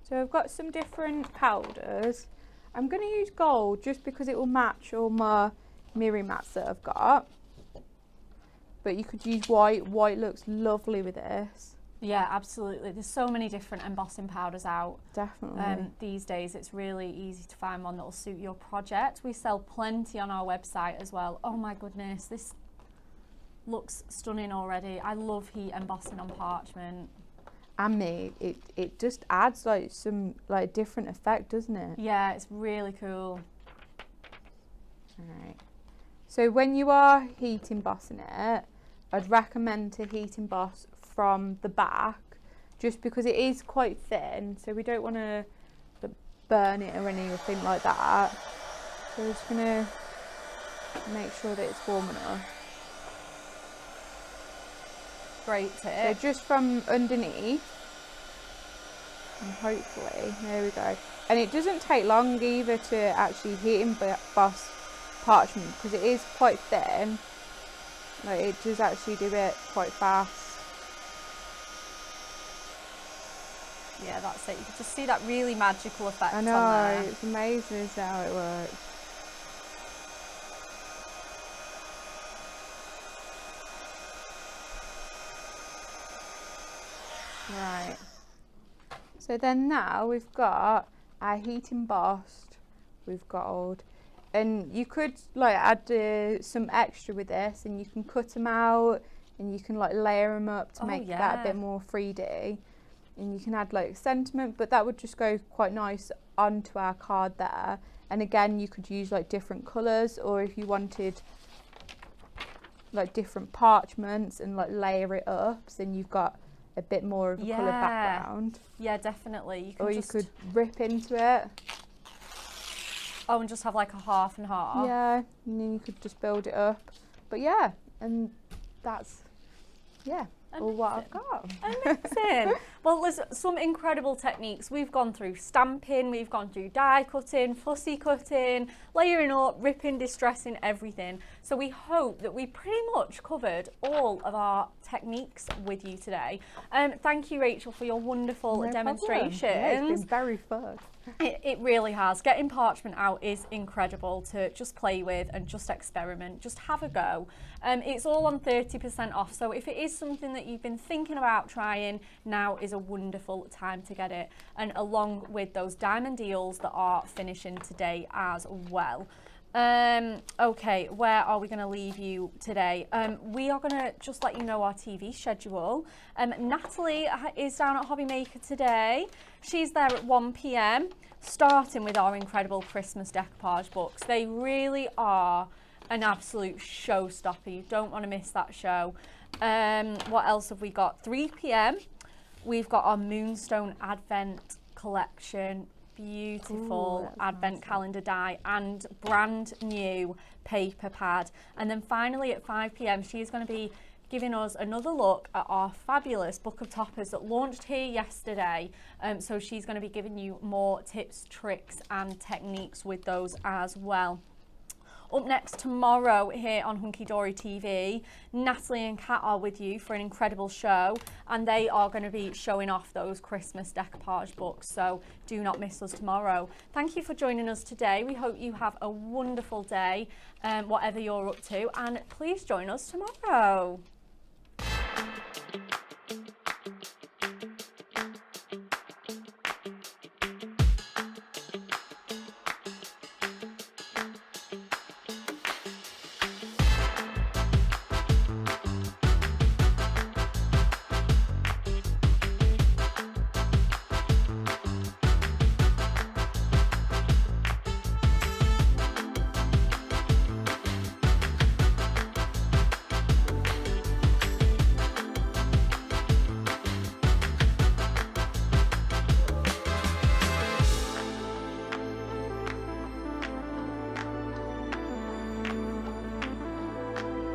So I've got some different powders. I'm going to use gold just because it will match all my mirror mats that I've got. But you could use white. White looks lovely with this. Yeah, absolutely. There's so many different embossing powders out. Definitely. These days it's really easy to find one that will suit your project. We sell plenty on our website as well. Oh my goodness, this looks stunning already. I love heat embossing on parchment. And me, it just adds like some like different effect, doesn't it? Yeah, it's really cool. Alright. So when you are heat embossing it, I'd recommend to heat emboss from the back, just because it is quite thin, so we don't want to burn it or anything like that. So we're just going to make sure that it's warm enough. Great So tip. just from underneath, and hopefully, there we go. And it doesn't take long either to actually heat emboss parchment because it is quite thin. Like it does actually do it quite fast. Yeah, that's it. You can just see that really magical effect I know, on there. it's amazing as to how it works. Right. So then now we've got our heat embossed with gold. And you could like add some extra with this, and you can cut them out and you can like layer them up to make that a bit more 3D. And you can add like sentiment, but that would just go quite nice onto our card there. And again, you could use like different colours, or if you wanted like different parchments and like layer it up, so then you've got a bit more of a colour background. Yeah, definitely. You can or you could rip into it. Oh, and just have like a half and half. Yeah, and then you could just build it up. But yeah, and that's all what I've got. Amazing. Well, there's some incredible techniques. We've gone through stamping, we've gone through die cutting, fussy cutting, layering up, ripping, distressing, everything. So we hope that we pretty much covered all of our techniques with you today. Thank you, Rachel, for your wonderful demonstrations. Yeah, it's been very fun. It really has. Getting parchment out is incredible to just play with and just experiment, just have a go. It's all on 30% off, so if it is something that you've been thinking about trying, now is a wonderful time to get it, and along with those diamond deals that are finishing today as well. Okay, where are we going to leave you today? We are going to just let you know our TV schedule. Natalie is down at Hobby Maker today. She's there at 1 p.m, starting with our incredible Christmas decoupage books. They really are an absolute showstopper. You don't want to miss that show. What else have we got? 3 p.m, we've got our Moonstone Advent collection. Beautiful advent calendar die and brand new paper pad. And then finally at 5 p.m, she's going to be giving us another look at our fabulous book of toppers that launched here yesterday. So she's going to be giving you more tips, tricks and techniques with those as well. Up next tomorrow here on Hunky Dory TV, Natalie and Kat are with you for an incredible show, and they are going to be showing off those Christmas decoupage books, so do not miss us tomorrow. Thank you for joining us today. We hope you have a wonderful day, whatever you're up to, and please join us tomorrow.